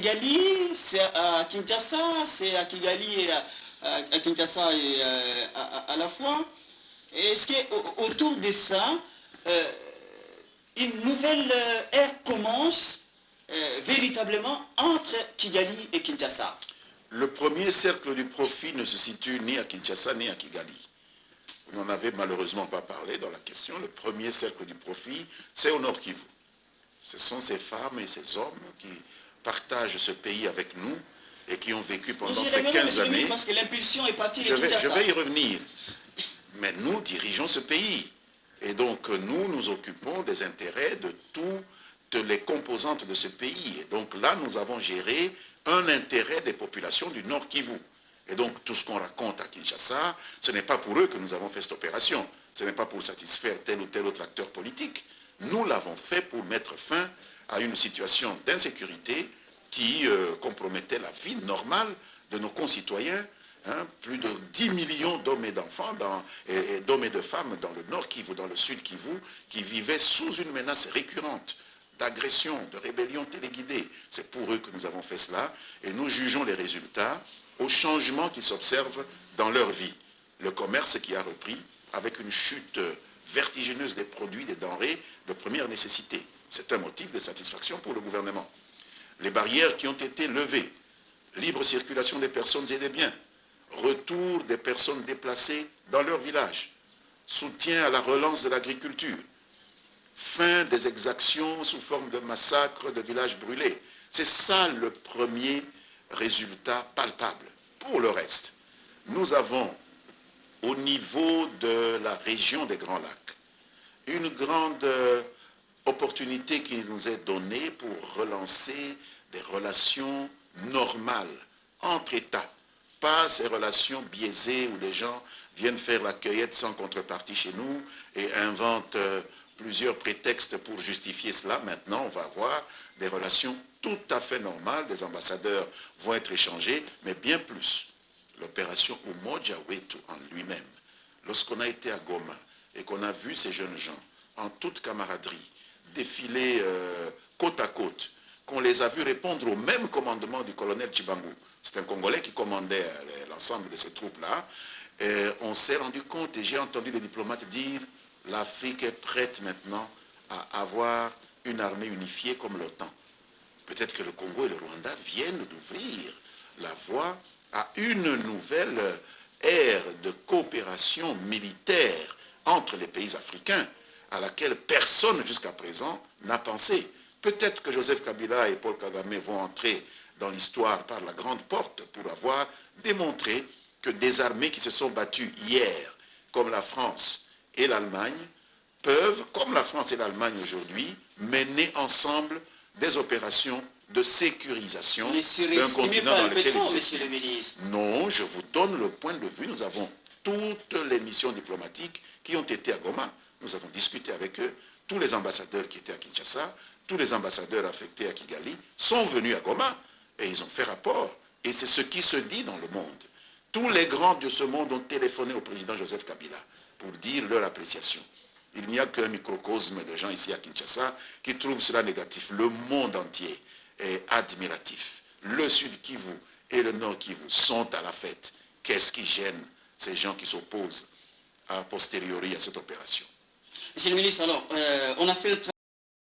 Kigali, c'est à Kinshasa, c'est à Kigali et à Kinshasa et à la fois. Est-ce qu'autour de ça, une nouvelle ère commence véritablement entre Kigali et Kinshasa? Le premier cercle du profit ne se situe ni à Kinshasa ni à Kigali. Vous n'en avez malheureusement pas parlé dans la question. Le premier cercle du profit, c'est au Nord Kivu. Ce sont ces femmes et ces hommes qui partagent ce pays avec nous et qui ont vécu pendant ces 15 années. Parce que l'impulsion est partie de Kinshasa. Je vais y Kinshasa. revenir. Mais nous dirigeons ce pays. Et donc nous nous occupons des intérêts de toutes les composantes de ce pays. Et donc là, nous avons géré un intérêt des populations du Nord Kivu. Et donc tout ce qu'on raconte à Kinshasa, ce n'est pas pour eux que nous avons fait cette opération. Ce n'est pas pour satisfaire tel ou tel autre acteur politique. Nous l'avons fait pour mettre fin à une situation d'insécurité qui compromettait la vie normale de nos concitoyens. Plus de 10 millions d'hommes et d'enfants, d'hommes et de femmes dans le Nord Kivu, dans le Sud Kivu, qui vivaient sous une menace récurrente d'agression, de rébellion téléguidée. C'est pour eux que nous avons fait cela et nous jugeons les résultats aux changements qui s'observent dans leur vie. Le commerce qui a repris avec une chute vertigineuse des produits, des denrées de première nécessité. C'est un motif de satisfaction pour le gouvernement. Les barrières qui ont été levées, libre circulation des personnes et des biens, retour des personnes déplacées dans leur village, soutien à la relance de l'agriculture, fin des exactions sous forme de massacres de villages brûlés. C'est ça le premier résultat palpable. Pour le reste, nous avons au niveau de la région des Grands Lacs une grande opportunité qui nous est donnée pour relancer des relations normales entre États. Pas ces relations biaisées où des gens viennent faire la cueillette sans contrepartie chez nous et inventent plusieurs prétextes pour justifier cela. Maintenant, on va avoir des relations tout à fait normales. Des ambassadeurs vont être échangés, mais bien plus. L'opération Umoja Wetu en lui-même. Lorsqu'on a été à Goma et qu'on a vu ces jeunes gens en toute camaraderie défiler côte à côte, qu'on les a vus répondre au même commandement du colonel Chibangu. C'est un Congolais qui commandait l'ensemble de ces troupes-là. On s'est rendu compte, et j'ai entendu des diplomates dire, l'Afrique est prête maintenant à avoir une armée unifiée comme l'OTAN. Peut-être que le Congo et le Rwanda viennent d'ouvrir la voie à une nouvelle ère de coopération militaire entre les pays africains, à laquelle personne jusqu'à présent n'a pensé. Peut-être que Joseph Kabila et Paul Kagame vont entrer dans l'histoire par la grande porte pour avoir démontré que des armées qui se sont battues hier, comme la France et l'Allemagne, peuvent, comme la France et l'Allemagne aujourd'hui, mener ensemble des opérations de sécurisation d'un continent dans lequel ils existent. Non, je vous donne le point de vue. Nous avons toutes les missions diplomatiques qui ont été à Goma. Nous avons discuté avec eux. Tous les ambassadeurs qui étaient à Kinshasa, tous les ambassadeurs affectés à Kigali sont venus à Goma et ils ont fait rapport. Et c'est ce qui se dit dans le monde. Tous les grands de ce monde ont téléphoné au président Joseph Kabila pour dire leur appréciation. Il n'y a qu'un microcosme de gens ici à Kinshasa qui trouvent cela négatif. Le monde entier est admiratif. Le Sud Kivu et le Nord Kivu sont à la fête. Qu'est-ce qui gêne ces gens qui s'opposent a posteriori à cette opération? Monsieur le ministre, alors, on a fait le